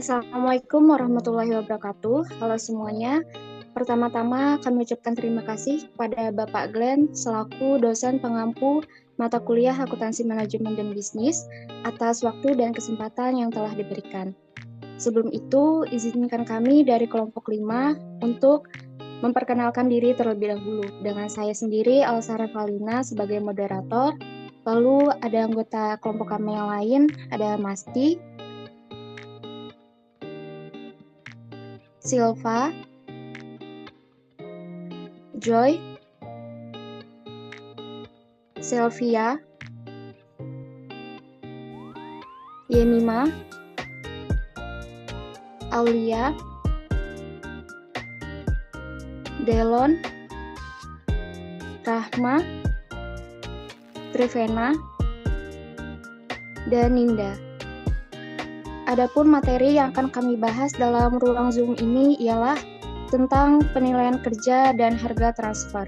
Assalamualaikum warahmatullahi wabarakatuh. Halo semuanya. Pertama-tama kami ucapkan terima kasih kepada Bapak Glenn selaku dosen pengampu mata kuliah Akuntansi Manajemen dan Bisnis atas waktu dan kesempatan yang telah diberikan. Sebelum itu, izinkan kami dari kelompok 5 untuk memperkenalkan diri terlebih dahulu. Dengan saya sendiri, Alsara Valina sebagai moderator. Lalu ada anggota kelompok kami yang lain, ada Masti, Silva, Joy, Sylvia, Yemima, Aulia, Delon, Rahma, Trivena, dan Ninda. Adapun materi yang akan kami bahas dalam ruang Zoom ini ialah tentang penilaian kerja dan harga transfer.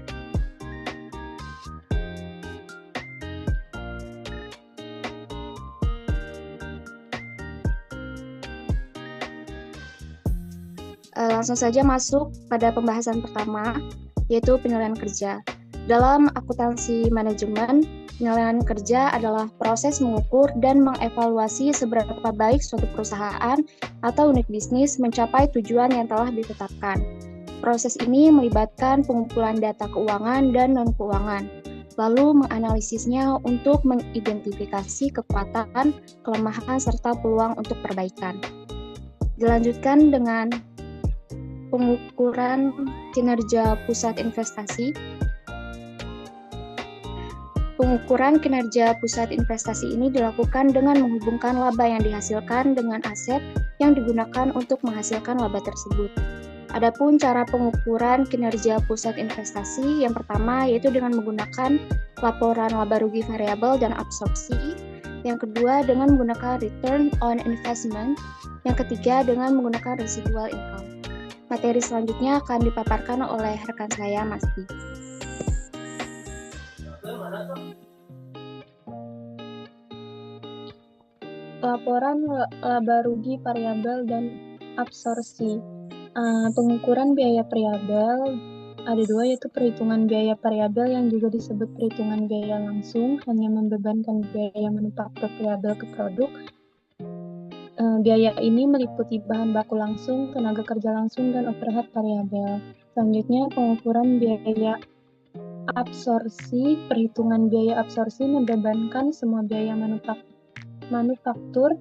Langsung saja masuk pada pembahasan pertama, yaitu penilaian kerja. Dalam akuntansi manajemen, penilaian kerja adalah proses mengukur dan mengevaluasi seberapa baik suatu perusahaan atau unit bisnis mencapai tujuan yang telah ditetapkan. Proses ini melibatkan pengumpulan data keuangan dan non-keuangan, lalu menganalisisnya untuk mengidentifikasi kekuatan, kelemahan, serta peluang untuk perbaikan. Dilanjutkan dengan pengukuran kinerja pusat investasi. Pengukuran kinerja pusat investasi ini dilakukan dengan menghubungkan laba yang dihasilkan dengan aset yang digunakan untuk menghasilkan laba tersebut. Adapun cara pengukuran kinerja pusat investasi yang pertama yaitu dengan menggunakan laporan laba rugi variabel dan absorpsi. Yang kedua dengan menggunakan return on investment. Yang ketiga dengan menggunakan residual income. Materi selanjutnya akan dipaparkan oleh rekan saya, Masti. Laporan laba rugi variabel dan absorpsi. Pengukuran biaya variabel ada dua, yaitu perhitungan biaya variabel yang juga disebut perhitungan biaya langsung, hanya membebankan biaya manufaktur variabel ke produk. Biaya ini meliputi bahan baku langsung, tenaga kerja langsung, dan overhead variabel. Selanjutnya, pengukuran biaya absorpsi. Perhitungan biaya absorpsi membebankan semua biaya manufaktur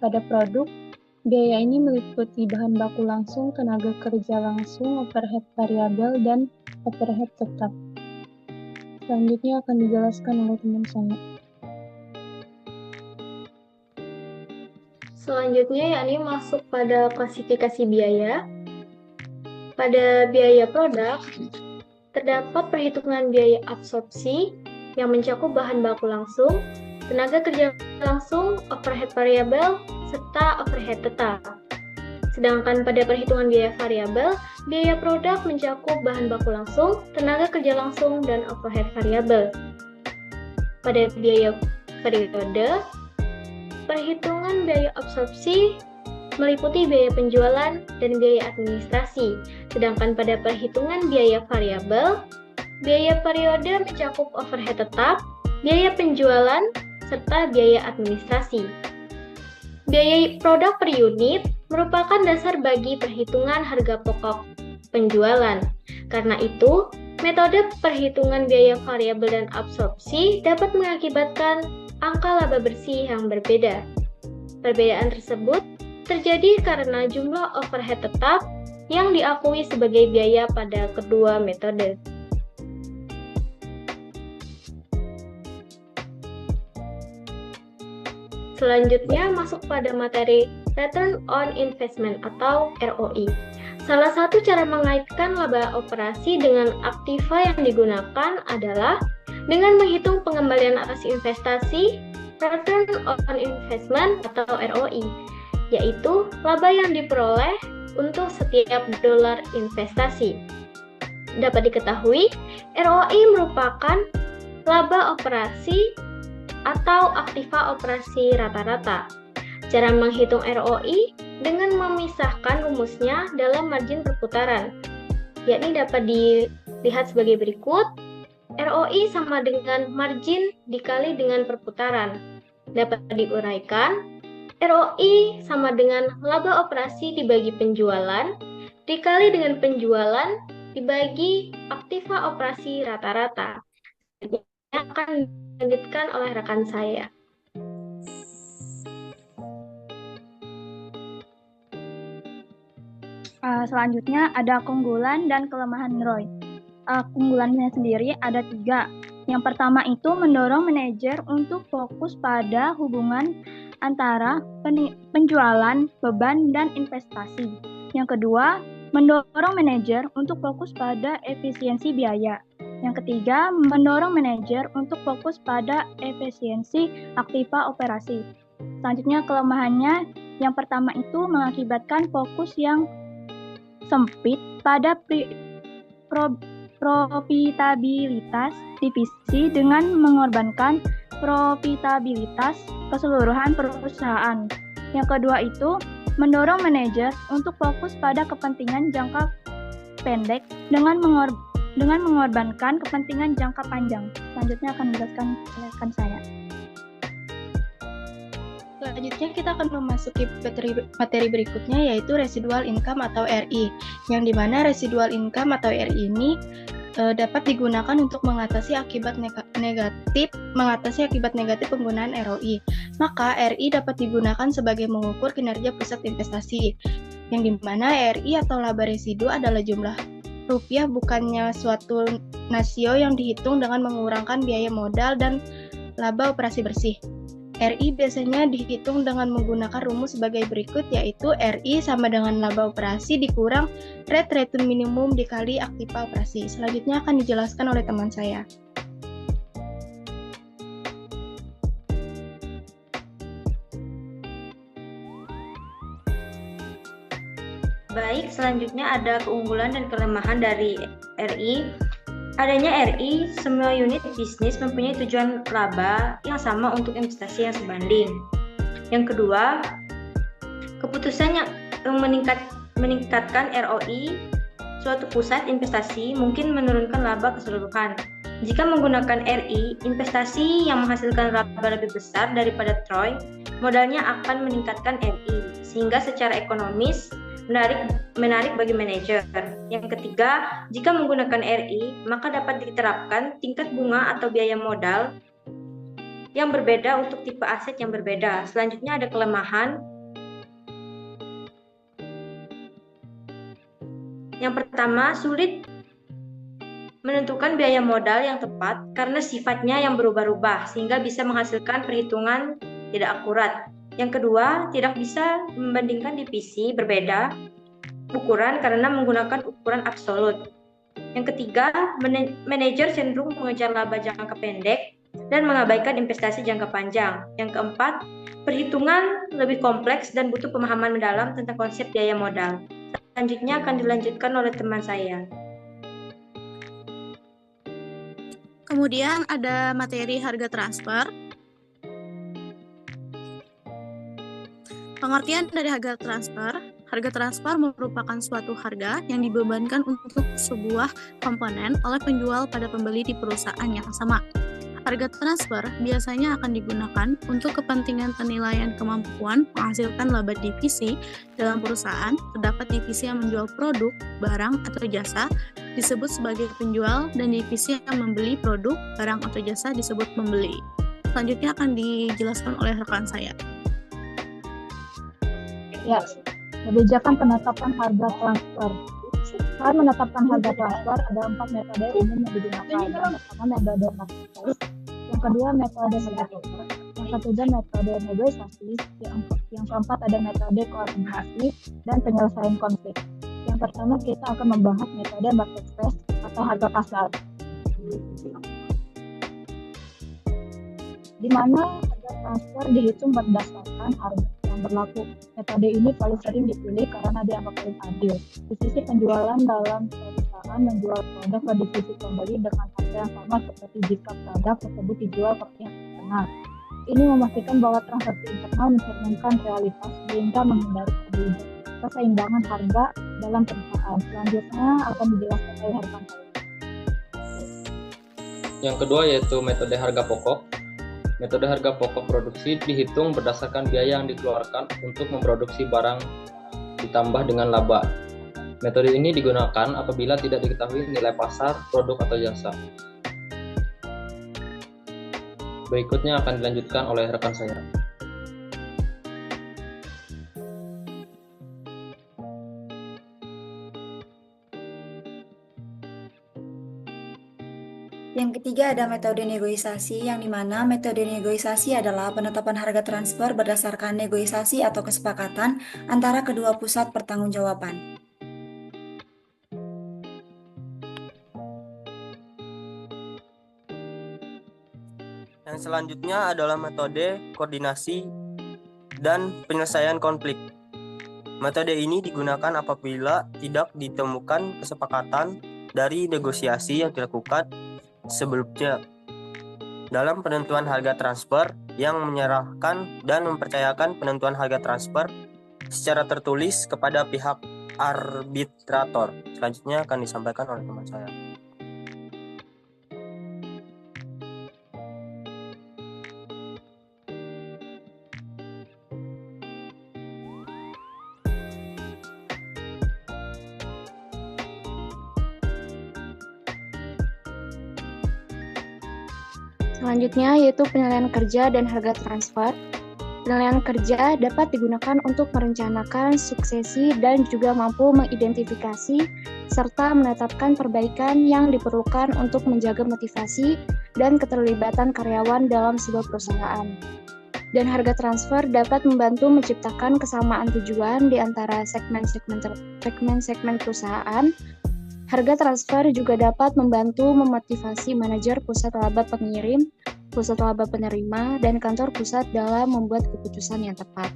pada produk. Biaya ini meliputi bahan baku langsung, tenaga kerja langsung, overhead variabel, dan overhead tetap. Selanjutnya akan dijelaskan oleh teman saya. Selanjutnya yakni masuk pada klasifikasi biaya. Pada biaya produk, terdapat perhitungan biaya absorpsi yang mencakup bahan baku langsung, tenaga kerja langsung, overhead variabel, serta overhead tetap. Sedangkan pada perhitungan biaya variabel, biaya produk mencakup bahan baku langsung, tenaga kerja langsung, dan overhead variabel. Pada biaya periode, perhitungan biaya absorpsi meliputi biaya penjualan dan biaya administrasi. Sedangkan pada perhitungan biaya variabel, biaya periode mencakup overhead tetap, biaya penjualan, serta biaya administrasi. Biaya produk per unit merupakan dasar bagi perhitungan harga pokok penjualan. Karena itu, metode perhitungan biaya variabel dan absorpsi dapat mengakibatkan angka laba bersih yang berbeda. Perbedaan tersebut terjadi karena jumlah overhead tetap yang diakui sebagai biaya pada kedua metode. Selanjutnya masuk pada materi Return on Investment atau ROI. Salah satu cara mengaitkan laba operasi dengan aktiva yang digunakan adalah dengan menghitung pengembalian atas investasi, Return on Investment atau ROI, yaitu laba yang diperoleh untuk setiap dolar investasi. Dapat diketahui, ROI merupakan laba operasi atau aktiva operasi rata-rata. Cara menghitung ROI dengan memisahkan rumusnya dalam margin perputaran, yakni dapat dilihat sebagai berikut. ROI sama dengan margin dikali dengan perputaran. Dapat diuraikan, ROI sama dengan laba operasi dibagi penjualan, dikali dengan penjualan, dibagi aktiva operasi rata-rata. Ini akan dilanjutkan oleh rekan saya. Selanjutnya ada keunggulan dan kelemahan ROI. Keunggulannya sendiri ada 3. Yang pertama itu mendorong manajer untuk fokus pada hubungan antara penjualan, beban, dan investasi. Yang kedua, mendorong manajer untuk fokus pada efisiensi biaya. Yang ketiga, mendorong manajer untuk fokus pada efisiensi aktiva operasi. Selanjutnya kelemahannya, yang pertama itu mengakibatkan fokus yang sempit pada profitabilitas divisi dengan mengorbankan profitabilitas keseluruhan perusahaan. Yang kedua itu mendorong manajer untuk fokus pada kepentingan jangka pendek dengan mengorbankan kepentingan jangka panjang. Selanjutnya akan dijelaskan oleh rekan saya. Selanjutnya kita akan memasuki materi berikutnya, yaitu residual income atau RI, yang dimana residual income atau RI ini dapat digunakan untuk mengatasi akibat negatif penggunaan ROI. Maka RI dapat digunakan sebagai mengukur kinerja pusat investasi, yang dimana RI atau laba residu adalah jumlah rupiah, bukannya suatu rasio yang dihitung dengan mengurangkan biaya modal dan laba operasi bersih. RI biasanya dihitung dengan menggunakan rumus sebagai berikut, yaitu RI sama dengan laba operasi dikurang rate return minimum dikali aktiva operasi. Selanjutnya akan dijelaskan oleh teman saya. Baik, selanjutnya ada keunggulan dan kelemahan dari RI. Adanya RI, semua unit bisnis mempunyai tujuan laba yang sama untuk investasi yang sebanding. Yang kedua, keputusan yang meningkatkan ROI suatu pusat investasi mungkin menurunkan laba keseluruhan. Jika menggunakan RI, investasi yang menghasilkan laba lebih besar daripada TROI, modalnya akan meningkatkan RI, sehingga secara ekonomis menarik bagi manajer. Yang ketiga, jika menggunakan RI, maka dapat diterapkan tingkat bunga atau biaya modal yang berbeda untuk tipe aset yang berbeda. Selanjutnya ada kelemahan. Yang pertama, sulit menentukan biaya modal yang tepat karena sifatnya yang berubah-ubah, sehingga bisa menghasilkan perhitungan tidak akurat. Yang kedua, tidak bisa membandingkan divisi berbeda ukuran karena menggunakan ukuran absolut. Yang ketiga, manajer cenderung mengejar laba jangka pendek dan mengabaikan investasi jangka panjang. Yang keempat, perhitungan lebih kompleks dan butuh pemahaman mendalam tentang konsep biaya modal. Selanjutnya akan dilanjutkan oleh teman saya. Kemudian ada materi harga transfer. Pengertian dari harga transfer merupakan suatu harga yang dibebankan untuk sebuah komponen oleh penjual pada pembeli di perusahaan yang sama. Harga transfer biasanya akan digunakan untuk kepentingan penilaian kemampuan menghasilkan laba divisi dalam perusahaan. Terdapat divisi yang menjual produk, barang, atau jasa disebut sebagai penjual, dan divisi yang membeli produk, barang, atau jasa disebut pembeli. Selanjutnya akan dijelaskan oleh rekan saya. Ya, kebijakan penetapan harga transfer. Saat menetapkan harga transfer, ada 4 metode umum yang digunakan. Yang pertama metode marketplace, yang kedua metode harga transfer, yang ketiga metode negosiasi, yang keempat ada metode koordinasi dan penyelesaian konflik. Yang pertama kita akan membahas metode marketplace atau harga pasar, di mana harga transfer dihitung berdasarkan harga yang berlaku. Metode ini paling sering dipilih karena dianggap paling adil. Di sisi penjualan, dalam perusahaan menjual produk ke divisi pembeli dengan harga yang sama seperti jika produk tersebut dijual ke pihak eksternal. ini memastikan bahwa transaksi internal mencerminkan realitas sehingga menghindari keseimbangan harga dalam perusahaan. Selanjutnya akan dijelaskan oleh rekan saya. Yang kedua yaitu metode harga pokok. Metode harga pokok produksi dihitung berdasarkan biaya yang dikeluarkan untuk memproduksi barang ditambah dengan laba. Metode ini digunakan apabila tidak diketahui nilai pasar, produk atau jasa. Berikutnya akan dilanjutkan oleh rekan saya. Yang ketiga ada metode negosiasi, yang dimana metode negosiasi adalah penetapan harga transfer berdasarkan negosiasi atau kesepakatan antara kedua pusat pertanggungjawaban. Yang selanjutnya adalah metode koordinasi dan penyelesaian konflik. Metode ini digunakan apabila tidak ditemukan kesepakatan dari negosiasi yang dilakukan sebelumnya dalam penentuan harga transfer, yang menyerahkan dan mempercayakan penentuan harga transfer secara tertulis kepada pihak arbitrator. Selanjutnya akan disampaikan oleh teman saya. Selanjutnya yaitu penilaian kerja dan harga transfer. Penilaian kerja dapat digunakan untuk merencanakan suksesi dan juga mampu mengidentifikasi serta menetapkan perbaikan yang diperlukan untuk menjaga motivasi dan keterlibatan karyawan dalam sebuah perusahaan. Dan harga transfer dapat membantu menciptakan kesamaan tujuan di antara segmen-segmen perusahaan. Harga transfer juga dapat membantu memotivasi manajer pusat laba pengirim, pusat laba penerima, dan kantor pusat dalam membuat keputusan yang tepat.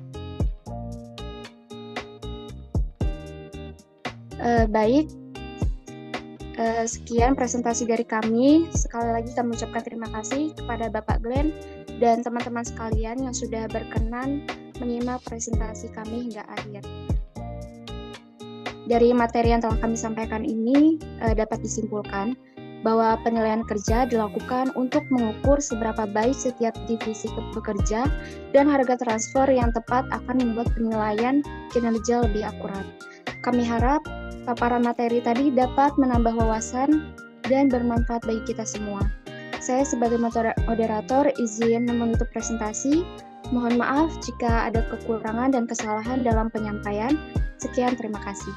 Baik, sekian presentasi dari kami. Sekali lagi kami ucapkan terima kasih kepada Bapak Glenn dan teman-teman sekalian yang sudah berkenan menyimak presentasi kami hingga akhir. Dari materi yang telah kami sampaikan ini dapat disimpulkan bahwa penilaian kerja dilakukan untuk mengukur seberapa baik setiap divisi bekerja, dan harga transfer yang tepat akan membuat penilaian kinerja lebih akurat. Kami harap paparan materi tadi dapat menambah wawasan dan bermanfaat bagi kita semua. Saya sebagai moderator izin menutup presentasi. Mohon maaf jika ada kekurangan dan kesalahan dalam penyampaian. Sekian, terima kasih.